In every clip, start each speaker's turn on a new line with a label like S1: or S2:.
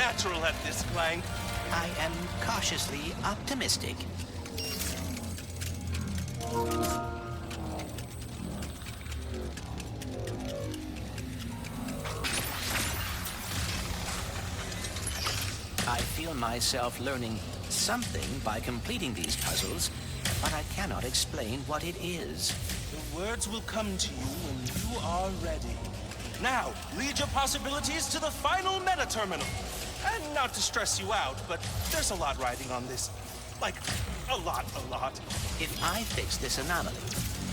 S1: natural at this, Clank.
S2: I am cautiously optimistic. I feel myself learning something by completing these puzzles, but I cannot explain what it is.
S1: The words will come to you when you are ready. Now, lead your possibilities to the final meta terminal. And not to stress you out, but there's a lot riding on this. Like, a lot.
S2: If I fix this anomaly,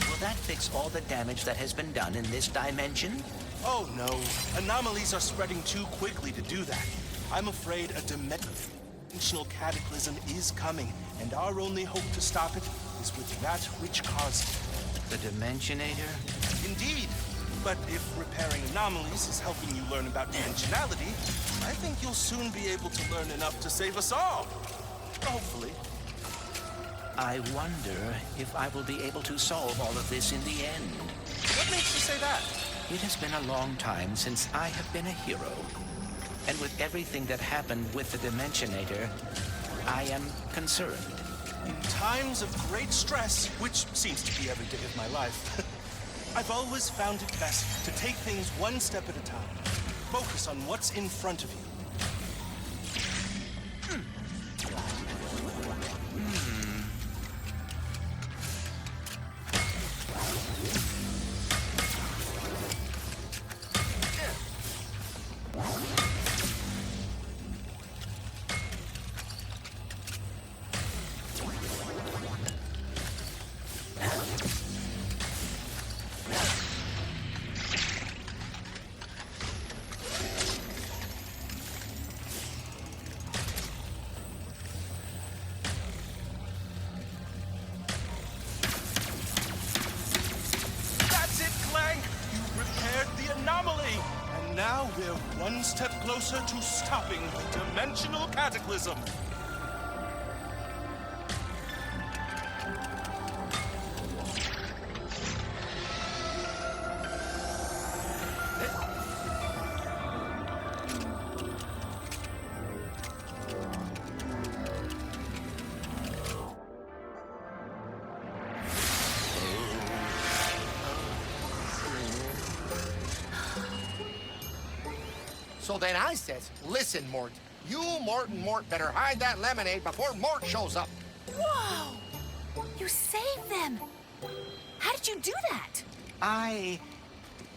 S2: will that fix all the damage that has been done in this dimension?
S1: Oh no, anomalies are spreading too quickly to do that. I'm afraid a dimensional cataclysm is coming, and our only hope to stop it is with that which caused it.
S2: The Dimensionator?
S1: Indeed. But if repairing anomalies is helping you learn about dimensionality, I think you'll soon be able to learn enough to save us all. Hopefully.
S2: I wonder if I will be able to solve all of this in the end.
S1: What makes you say that?
S2: It has been a long time since I have been a hero. And with everything that happened with the Dimensionator, I am concerned.
S1: In times of great stress, which seems to be every day of my life, I've always found it best to take things one step at a time. Focus on what's in front of you. Now we're one step closer to stopping the dimensional cataclysm.
S3: So then I says, listen, Mort, you, Mort, and Mort better hide that lemonade before Mort shows up.
S4: Whoa! You saved them! How did you do that?
S2: I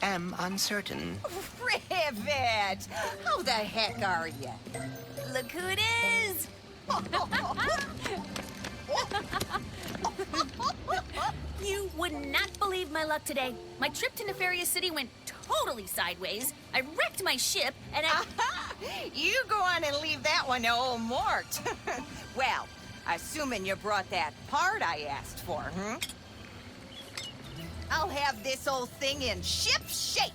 S2: am uncertain.
S5: Rivet! How the heck are you?
S4: Look who it is! You would not believe my luck today. My trip to Nefarious City went totally sideways. I wrecked my ship, and
S5: You go on and leave that one to old Mort. Well, assuming you brought that part I asked for, I'll have this old thing in ship shape.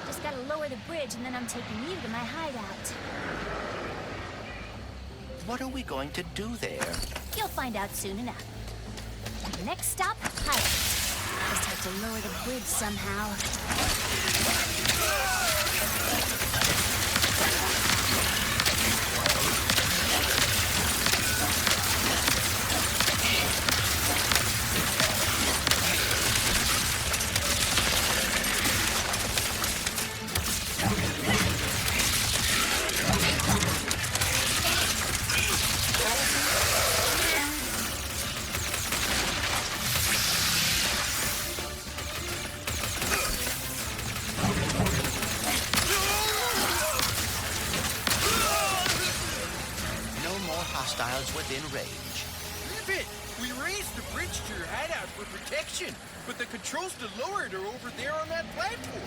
S4: Just gotta lower the bridge, and then I'm taking you to my hideout.
S2: What are we going to do there?
S4: You'll find out soon enough. Next stop, hideout. Just have to lower the bridge somehow.
S2: Hostiles within range.
S6: Rivet! We raised the bridge to your hideout for protection, but the controls to lower it are over there on that platform.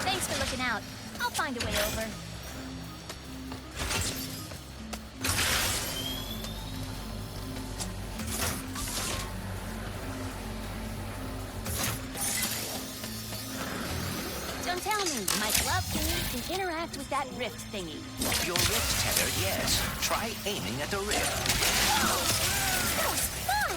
S4: Thanks for looking out. I'll find a way over. Don't tell me, my glove thingy can interact with that rift thingy.
S2: Your rift tether, yes. Try aiming at the rift.
S4: Oh, that was fun!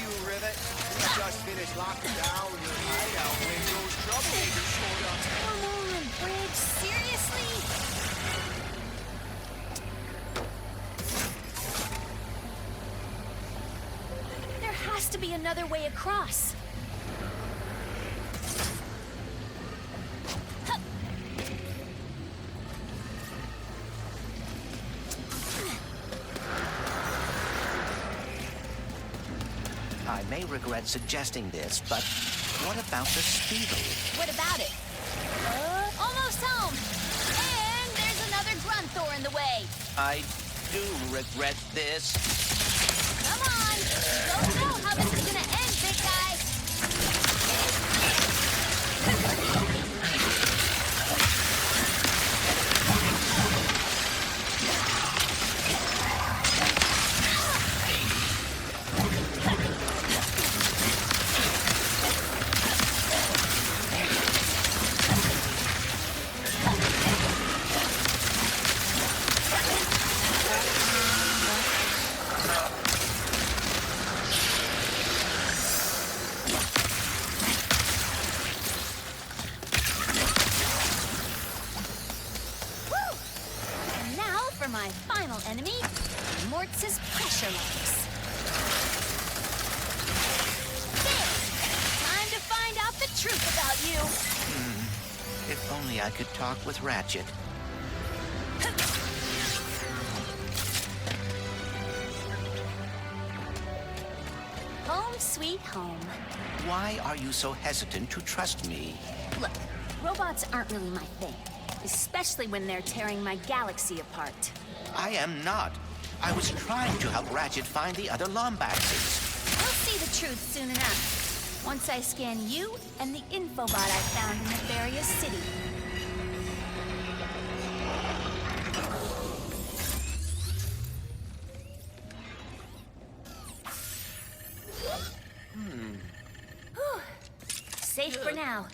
S3: you, Rivet. We just finished locking down your hideout when those troublemakers showed up.
S4: Come on, Bridge, seriously? There has to be another way across. Hup.
S2: I may regret suggesting this, but what about the Speedle?
S4: What about it? Almost home. And there's another Grunthor in the way.
S2: I do regret this.
S4: Come on. You don't know how this is gonna end, big guy. My final enemy, Mortz's pressure legs. There! Time to find out the truth about you.
S2: If only I could talk with Ratchet.
S4: Home sweet home.
S2: Why are you so hesitant to trust me?
S4: Look, robots aren't really my thing, especially when they're tearing my galaxy apart.
S2: I am not. I was trying to help Ratchet find the other Lombaxes.
S4: You'll see the truth soon enough. Once I scan you and the infobot I found in Nefarious City. Whew. Safe for now.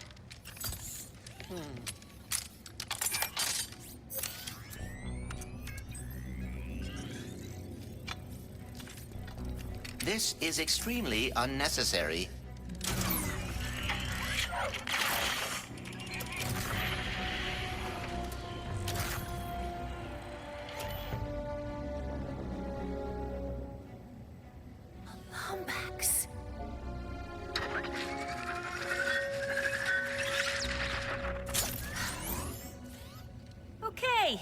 S2: This is extremely unnecessary.
S4: Lombax. Okay.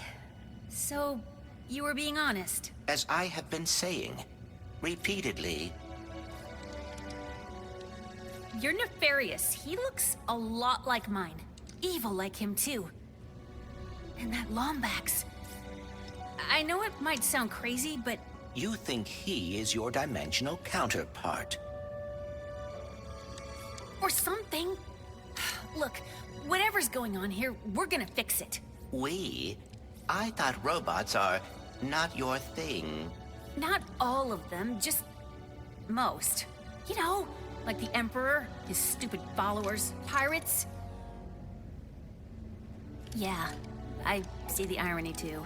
S4: So, you were being honest.
S2: As I have been saying, repeatedly.
S4: You're nefarious. He looks a lot like mine. Evil like him, too. And that Lombax. I know it might sound crazy, but
S2: You think he is your dimensional counterpart.
S4: or something. Look, whatever's going on here, we're gonna fix it.
S2: We? I thought robots are not your thing.
S4: Not all of them, just most. You know, like the Emperor, his stupid followers, pirates. Yeah, I see the irony too.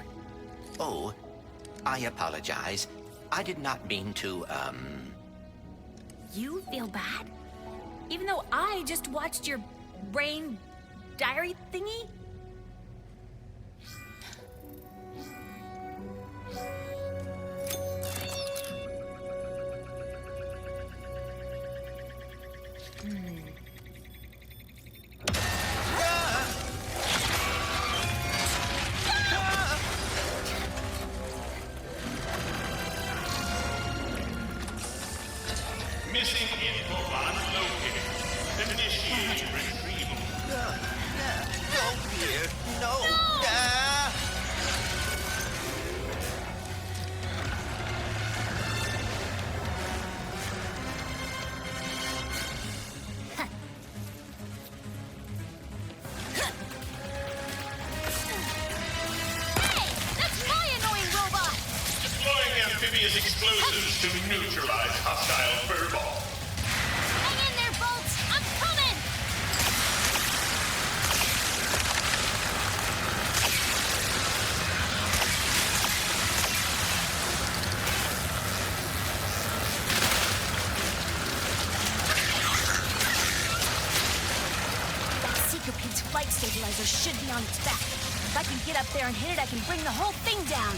S2: Oh, I apologize. I did not mean to,
S4: You feel bad? Even though I just watched your brain diary thingy?
S7: Missing infobot located. Initiating retrieval.
S2: No, dear, no.
S4: Hey! That's my annoying robot!
S7: Deploying amphibious explosives to neutralize hostile furball.
S4: Hang in there, Bolts! I'm coming! flight stabilizer should be on its back. If I can get up there and hit it, I can bring the whole thing down.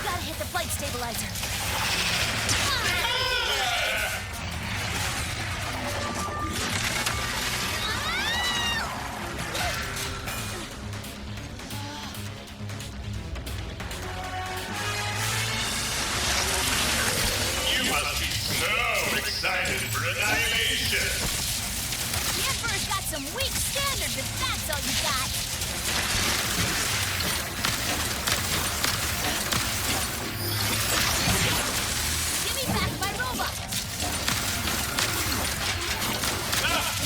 S4: Gotta hit the flight stabilizer.
S7: You must be so excited for annihilation.
S4: The Emperor's got some weak standards if that's all you got. Give me back my robot.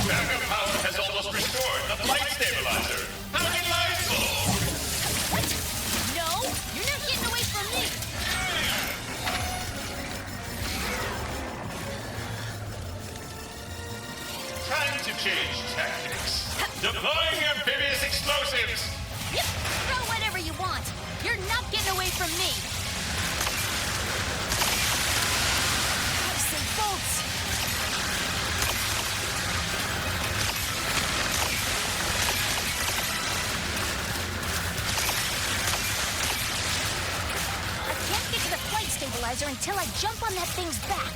S7: Backup power has almost restored the flight stabilizer. How delightful!
S4: What? No, you're not getting away from me.
S7: Time to change tactics. Deploying amphibious explosives.
S4: Yep, throw whatever you want. You're not getting away from me. I say bolts. I can't get to the flight stabilizer until I jump on that thing's back.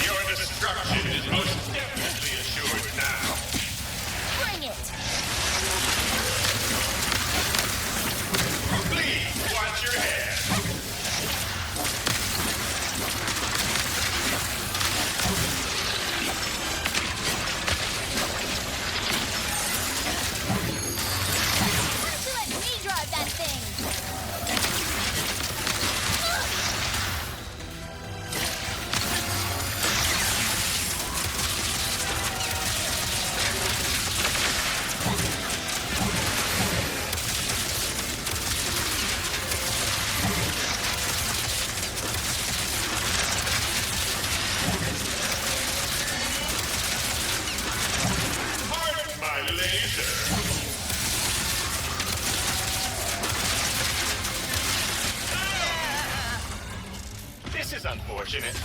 S7: Your destruction is most definitely assured now.
S4: Bring it.
S7: Please watch your head.
S4: Why don't you let me drive that thing?
S7: Pardon my laser. This is unfortunate.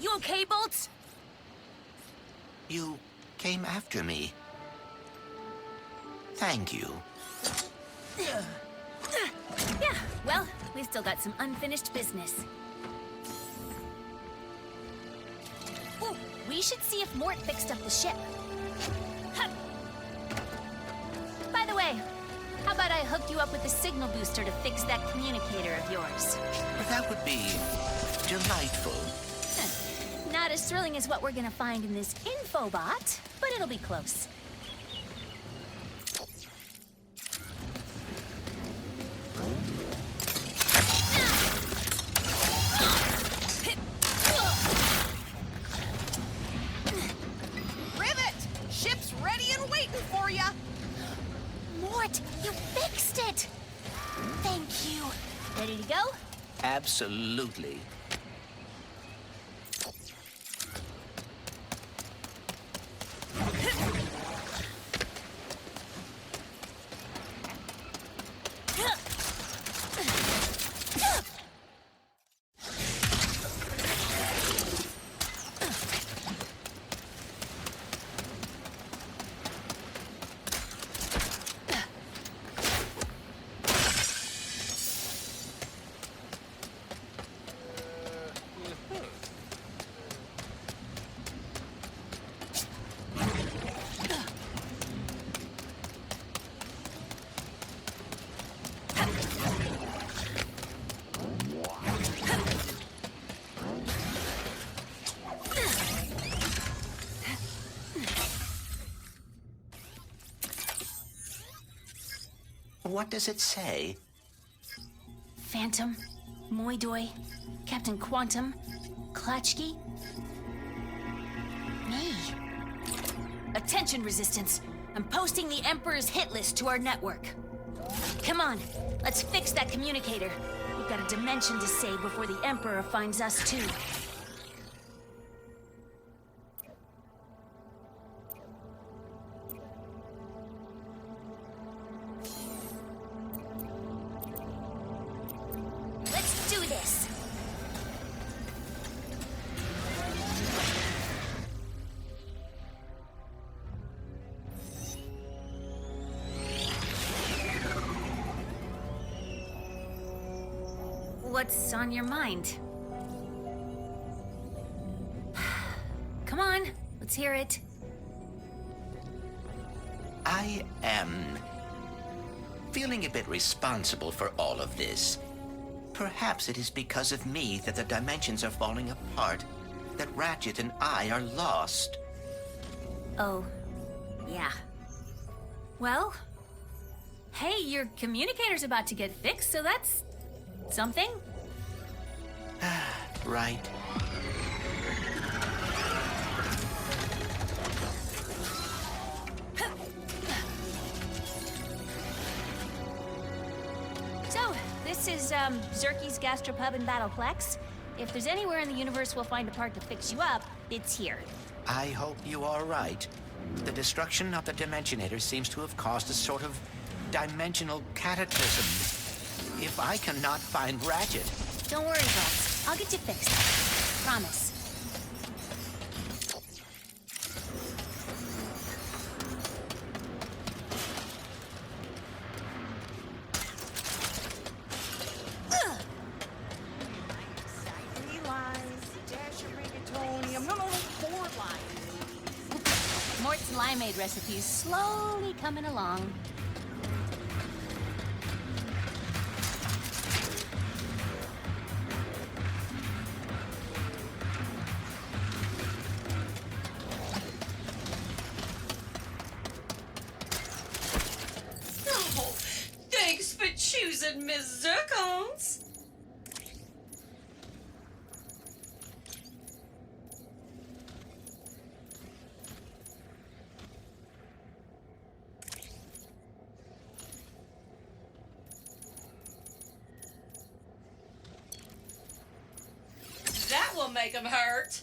S4: You okay, Bolts?
S2: You came after me. Thank you.
S4: Yeah, well, we've still got some unfinished business. Ooh, we should see if Mort fixed up the ship. Huh. By the way, how about I hook you up with the signal booster to fix that communicator of yours?
S2: That would be delightful.
S4: Not as thrilling as what we're gonna find in this infobot, but it'll be close.
S5: Rivet! Ship's ready and waiting for ya!
S4: Mort, you fixed it! Thank you. Ready to go?
S2: Absolutely. What does it say?
S4: Phantom, Moidoi, Captain Quantum, Klatchki. Me. Attention, Resistance. I'm posting the Emperor's hit list to our network. Come on, let's fix that communicator. We've got a dimension to save before the Emperor finds us too. Let's do this. What's on your mind? Come on, let's hear it.
S2: I am feeling a bit responsible for all of this. Perhaps it is because of me that the dimensions are falling apart, that Ratchet and I are lost.
S4: Oh, yeah. Well, hey, your communicator's about to get fixed, so that's something.
S2: Right.
S4: So, this is, Zerky's Gastropub in Battleplex. If there's anywhere in the universe we'll find a part to fix you up, it's here.
S2: I hope you are right. The destruction of the Dimensionator seems to have caused a sort of dimensional cataclysm. If I cannot find Ratchet...
S4: Don't worry, boss. I'll get you fixed. Promise. Mort's limeade recipe's slowly coming along.
S8: Oh, thanks for choosing Miss Zircons. That will make 'em hurt.